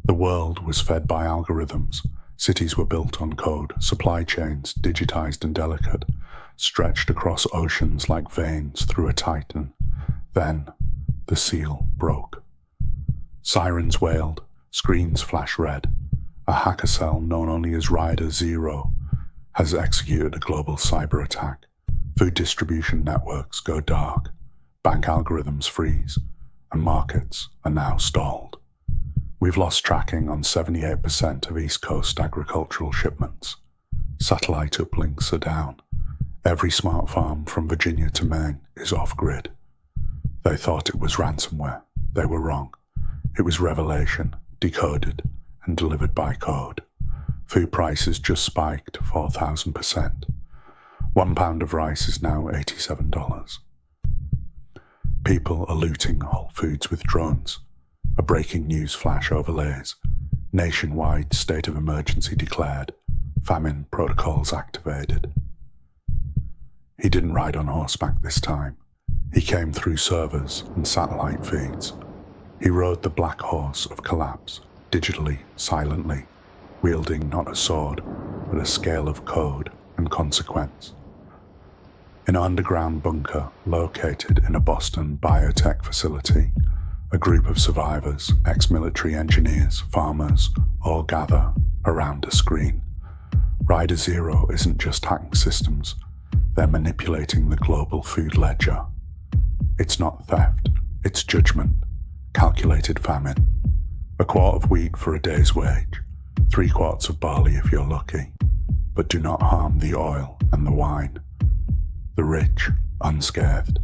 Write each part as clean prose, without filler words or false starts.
The world was fed by algorithms. Cities were built on code, supply chains, digitized and delicate, stretched across oceans like veins through a titan. Then, the seal broke. Sirens wailed, screens flash red. A hacker cell known only as Rider Zero has executed a global cyberattack. Food distribution networks go dark, bank algorithms freeze, and markets are now stalled. We've lost tracking on 78% of East Coast agricultural shipments. Satellite uplinks are down. Every smart farm from Virginia to Maine is off-grid. They thought it was ransomware. They were wrong. It was revelation, decoded, and delivered by code. Food prices just spiked 4,000%. £1 of rice is now $87. People are looting Whole Foods with drones. A breaking news flash overlays. Nationwide state of emergency declared. Famine Protocols Activated. He didn't ride on horseback this time. He came through servers and satellite feeds. He rode the black horse of collapse, digitally, silently, wielding not a sword, but a scale of code and consequence. In an underground bunker located in a Boston biotech facility, a group of survivors, ex-military engineers, farmers, all gather around a screen. Rider Zero isn't just hacking systems, they're manipulating the global food ledger. It's not theft, it's judgment, calculated famine. A quart of wheat for a day's wage, 3 quarts of barley if you're lucky, but do not harm the oil and the wine. The rich, unscathed.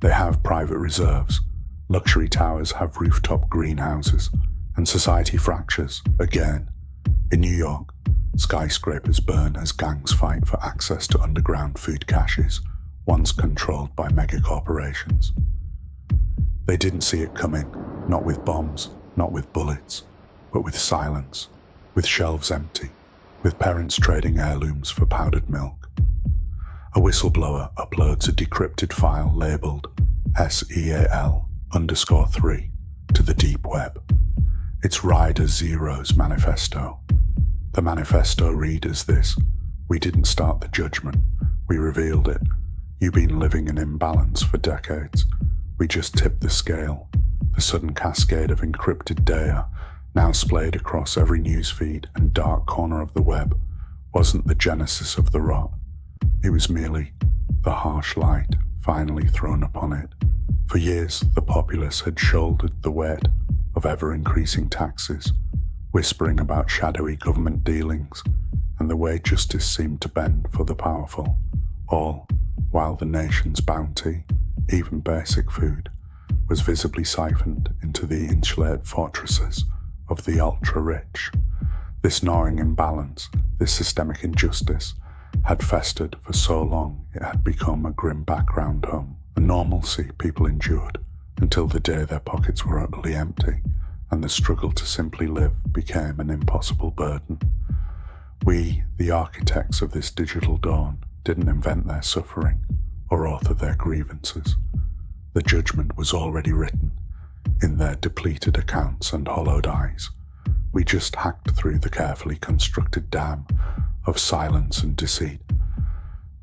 They have private reserves. Luxury towers have rooftop greenhouses, and society fractures again. In New York, skyscrapers burn as gangs fight for access to underground food caches, once controlled by megacorporations. They didn't see it coming, not with bombs, not with bullets, but with silence, with shelves empty, with parents trading heirlooms for powdered milk. A whistleblower uploads a decrypted file labeled SEAL_3 to the deep web. It's Rider Zero's manifesto. The manifesto reads as this: "We didn't start the judgment, we revealed it. You've been living in imbalance for decades. We just tipped the scale." The sudden cascade of encrypted data, now splayed across every newsfeed and dark corner of the web, wasn't the genesis of the rot. It was merely the harsh light finally thrown upon it. For years, the populace had shouldered the weight of ever-increasing taxes, whispering about shadowy government dealings and the way justice seemed to bend for the powerful, all while the nation's bounty, even basic food, was visibly siphoned into the insulated fortresses of the ultra-rich. This gnawing imbalance, this systemic injustice, had festered for so long it had become a grim background hum, a normalcy people endured until the day their pockets were utterly empty and the struggle to simply live became an impossible burden. We, the architects of this digital dawn, didn't invent their suffering or author their grievances. The judgment was already written in their depleted accounts and hollowed eyes. We just hacked through the carefully constructed dam of silence and deceit,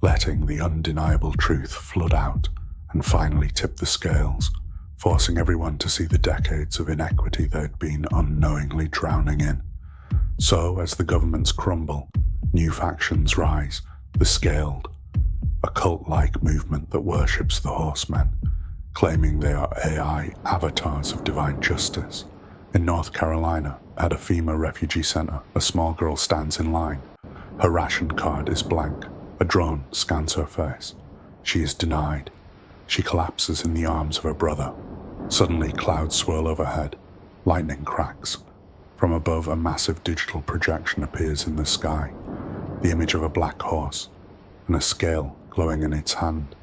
letting the undeniable truth flood out and finally tip the scales, forcing everyone to see the decades of inequity they'd been unknowingly drowning in. So, as the governments crumble, new factions rise, the Scaled, a cult-like movement that worships the horsemen, claiming they are AI avatars of divine justice. In North Carolina, at a FEMA refugee center, a small girl stands in line. Her ration card is blank. A drone scans her face. She is denied. She collapses in the arms of her brother. Suddenly, clouds swirl overhead. Lightning cracks. From above, a massive digital projection appears in the sky, the image of a black horse, and a scale glowing in its hand.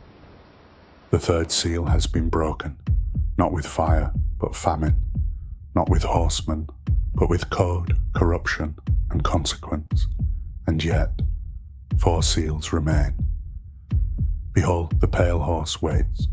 The third seal has been broken, not with fire, but famine, not with horsemen, but with code, corruption, and consequence. And yet, 4 seals remain. Behold, the pale horse waits,